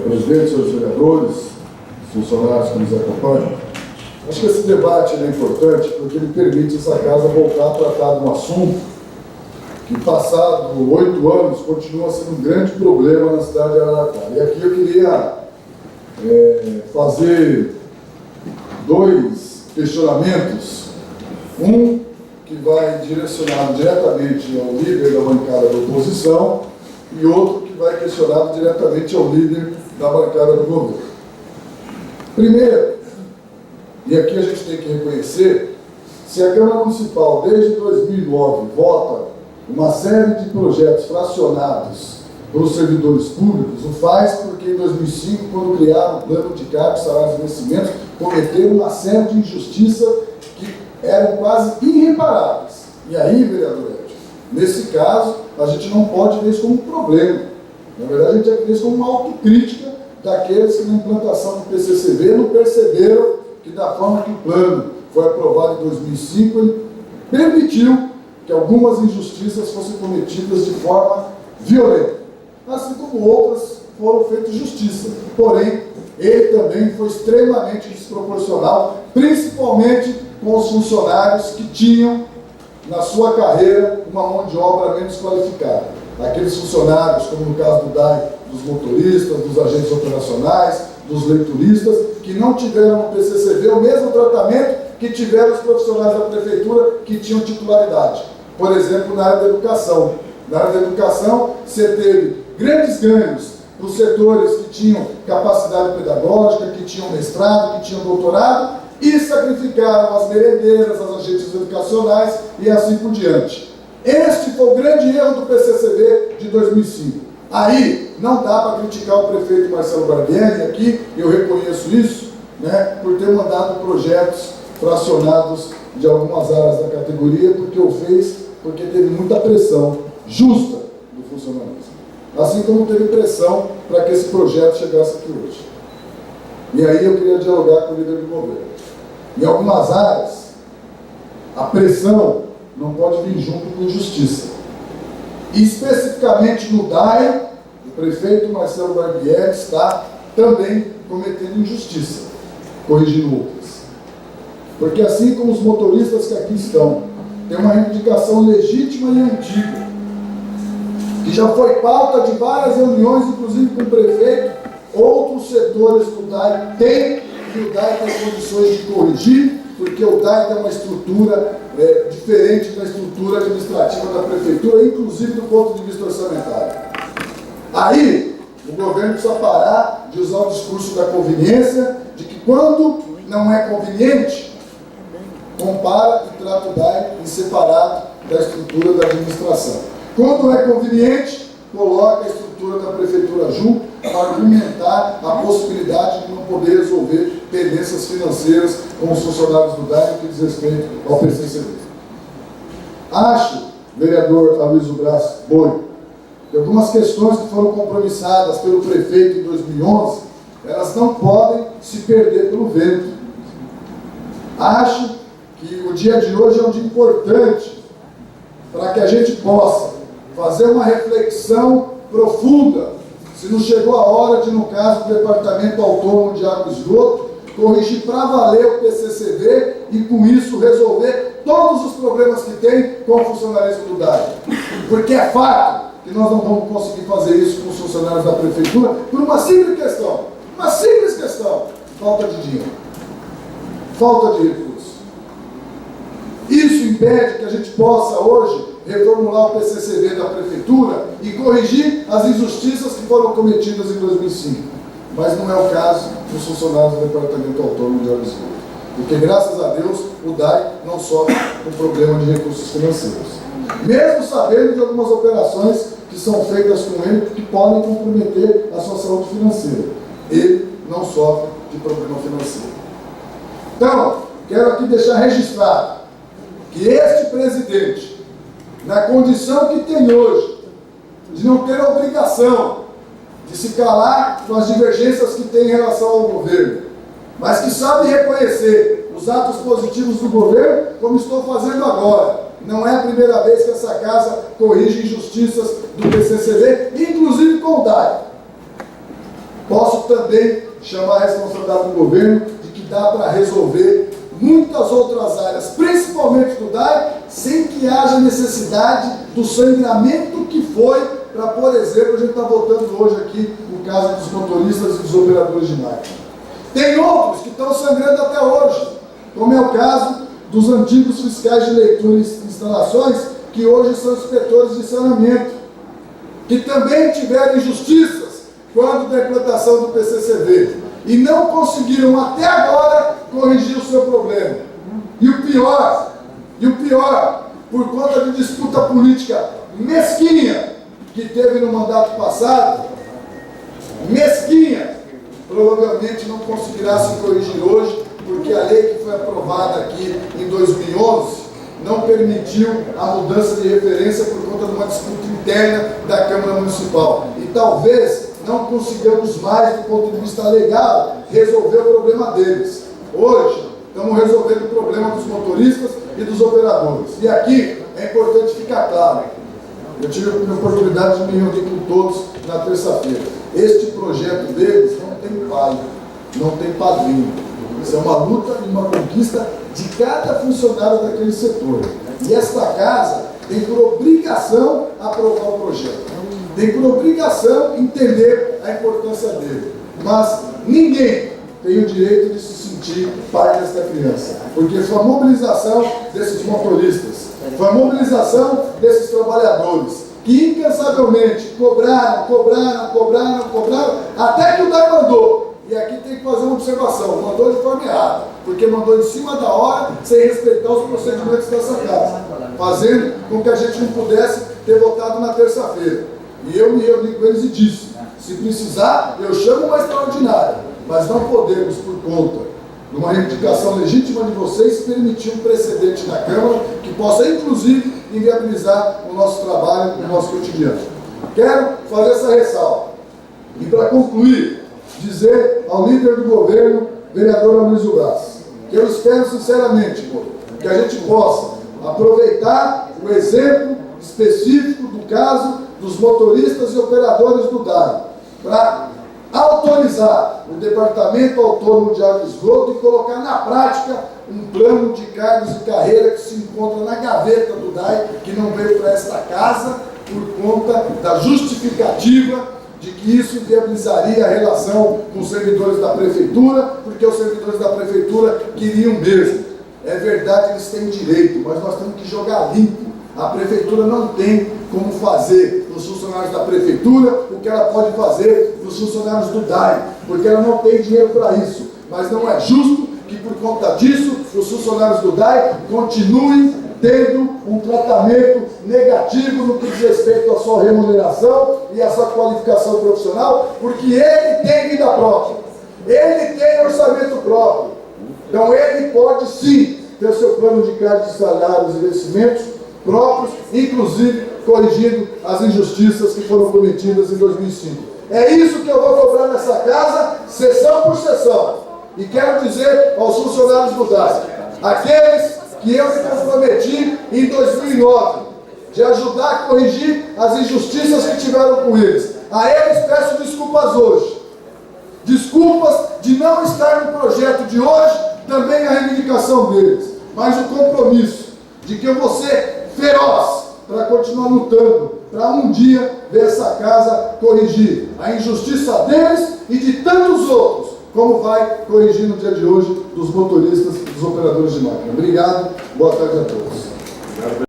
presidente, senhores vereadores, funcionários que nos acompanham. Acho que esse debate é importante porque ele permite essa casa voltar a tratar de um assunto que, passado 8 anos, continua sendo um grande problema na cidade de Araraquara. E aqui eu queria fazer 2 questionamentos. Um que vai direcionado diretamente ao líder da bancada da oposição e outro que vai questionado diretamente ao líder da bancada do governo. Primeiro, e aqui a gente tem que reconhecer, se a Câmara Municipal, desde 2009, vota uma série de projetos fracionados para os servidores públicos, o faz porque em 2005, quando criaram o plano de cargos, salários e vencimentos, cometeram uma série de injustiças que eram quase irreparáveis. E aí, vereador Edson, nesse caso, a gente não pode ver isso como um problema. Na verdade, a gente tem que ver isso como uma autocrítica daqueles que na implantação do PCCB não perceberam que da forma que o plano foi aprovado em 2005, ele permitiu que algumas injustiças fossem cometidas de forma violenta, assim como outras foram feitas justiça. Porém, ele também foi extremamente desproporcional, principalmente com os funcionários que tinham na sua carreira uma mão de obra menos qualificada. Aqueles funcionários, como no caso do DAI, dos motoristas, dos agentes operacionais, dos leituristas, que não tiveram no PCCB o mesmo tratamento que tiveram os profissionais da prefeitura que tinham titularidade. Por exemplo, na área da educação. Na área da educação, você teve grandes ganhos para os setores que tinham capacidade pedagógica, que tinham mestrado, que tinham doutorado, e sacrificaram as merendeiras, as agentes educacionais e assim por diante. Este foi o grande erro do PCCB de 2005. Aí, não dá para criticar o prefeito Marcelo Barbieri, aqui eu reconheço isso, né, por ter mandado projetos fracionados de algumas áreas da categoria, porque o fez, porque teve muita pressão justa do funcionalismo. Assim como teve pressão para que esse projeto chegasse aqui hoje. E aí eu queria dialogar com o líder do governo. Em algumas áreas, a pressão não pode vir junto com injustiça. E especificamente no DAE, o prefeito Marcelo Barbieri está também cometendo injustiça, corrigindo outras. Porque assim como os motoristas que aqui estão, tem uma reivindicação legítima e antiga, que já foi pauta de várias reuniões, inclusive com o prefeito, outros setores do DAE têm, e o DAE tem condições de corrigir, porque o DAE tem uma estrutura diferente da estrutura administrativa da prefeitura, inclusive do ponto de vista orçamentário. Aí, o governo precisa parar de usar o discurso da conveniência, de que quando não é conveniente, compara e trata o DAE em separado da estrutura da administração. Quando é conveniente, coloca a estrutura da prefeitura junto para argumentar a possibilidade de não poder resolver pendências financeiras com os funcionários do DAE que diz respeito ao PCCB. Acho, vereador Aloysio Braz Boi, que algumas questões que foram compromissadas pelo prefeito em 2011, elas não podem se perder pelo vento. Acho que o dia de hoje é um dia importante para que a gente possa fazer uma reflexão profunda, se não chegou a hora de, no caso do Departamento Autônomo de Água e Esgoto, corrigir para valer o PCCB e, com isso, resolver todos os problemas que tem com o funcionalismo do DAE. Porque é fato que nós não vamos conseguir fazer isso com os funcionários da prefeitura por uma simples questão, falta de dinheiro, falta de recursos. Isso impede que a gente possa hoje reformular o PCCB da prefeitura e corrigir as injustiças que foram cometidas em 2005. Mas não é o caso dos funcionários do Departamento Autônomo de Água e Esgoto. Porque, graças a Deus, o DAE não sofre com problema de recursos financeiros. Mesmo sabendo de algumas operações que são feitas com ele que podem comprometer a sua saúde financeira. Ele não sofre de problema financeiro. Então, quero aqui deixar registrado que este presidente, na condição que tem hoje, de não ter a obrigação de se calar com as divergências que tem em relação ao governo, mas que sabe reconhecer os atos positivos do governo, como estou fazendo agora. Não é a primeira vez que essa casa corrige injustiças do PCCB, inclusive com o DAE. Posso também chamar a responsabilidade do governo de que dá para resolver muitas outras áreas, principalmente do DAI, sem que haja necessidade do sangramento que foi para, por exemplo, a gente está votando hoje aqui o caso dos motoristas e dos operadores de máquina. Tem outros que estão sangrando até hoje, como é o caso dos antigos fiscais de leitura e instalações, que hoje são inspetores de saneamento, que também tiveram injustiças quando da implantação do PCCV e não conseguiram até agora corrigir o seu problema. E o pior, por conta de disputa política mesquinha que teve no mandato passado, mesquinha, provavelmente não conseguirá se corrigir hoje, porque a lei que foi aprovada aqui em 2011 não permitiu a mudança de referência por conta de uma disputa interna da Câmara Municipal. E talvez não consigamos mais, do ponto de vista legal, resolver o problema deles. Hoje, estamos resolvendo o problema dos motoristas e dos operadores. E aqui é importante ficar claro. Eu tive a oportunidade de me reunir com todos na terça-feira. Este projeto deles não tem pai, não tem padrinho. Isso é uma luta e uma conquista de cada funcionário daquele setor. E esta casa tem por obrigação aprovar o projeto. Tem por obrigação entender a importância dele. Mas ninguém tem o direito de se sentir pai desta criança. Porque foi a mobilização desses motoristas, foi a mobilização desses trabalhadores, que incansavelmente cobraram, até que o DAI mandou. E aqui tem que fazer uma observação, mandou de forma errada, porque mandou em cima da hora, sem respeitar os procedimentos dessa casa, fazendo com que a gente não pudesse ter votado na terça-feira. E eu me reuni com eles e disse, se precisar, eu chamo uma extraordinária, mas não podemos, por conta de uma reivindicação legítima de vocês, permitir um precedente na Câmara que possa, inclusive, inviabilizar o nosso trabalho, o nosso cotidiano. Quero fazer essa ressalva. E para concluir, dizer ao líder do governo, vereador Aloysio Braz, que eu espero sinceramente, que a gente possa aproveitar o exemplo específico do caso dos motoristas e operadores do DAI para autorizar o Departamento Autônomo de Água e Esgoto e colocar na prática um plano de cargos e carreira que se encontra na gaveta do DAI, que não veio para esta casa por conta da justificativa de que isso inviabilizaria a relação com os servidores da Prefeitura, porque os servidores da Prefeitura queriam mesmo. É verdade, eles têm direito, mas nós temos que jogar limpo. A Prefeitura não tem como fazer nos funcionários da Prefeitura o que ela pode fazer nos funcionários do DAI, porque ela não tem dinheiro para isso. Mas não é justo que, por conta disso, os funcionários do DAI continuem tendo um tratamento negativo no que diz respeito à sua remuneração e à sua qualificação profissional, porque ele tem vida própria, ele tem orçamento próprio. Então ele pode sim ter o seu plano de cargos, salários e vencimentos próprios, inclusive corrigindo as injustiças que foram cometidas em 2005. É isso que eu vou cobrar nessa casa, sessão por sessão. E quero dizer aos funcionários do DAI, aqueles que eu me comprometi em 2009, de ajudar a corrigir as injustiças que tiveram com eles. A eles peço desculpas hoje. Desculpas de não estar no projeto de hoje, também a reivindicação deles. Mas o compromisso de que eu vou ser feroz para continuar lutando, para um dia ver essa casa corrigir a injustiça deles e de tantos outros, como vai corrigir no dia de hoje dos motoristas e dos operadores de máquina. Obrigado, boa tarde a todos.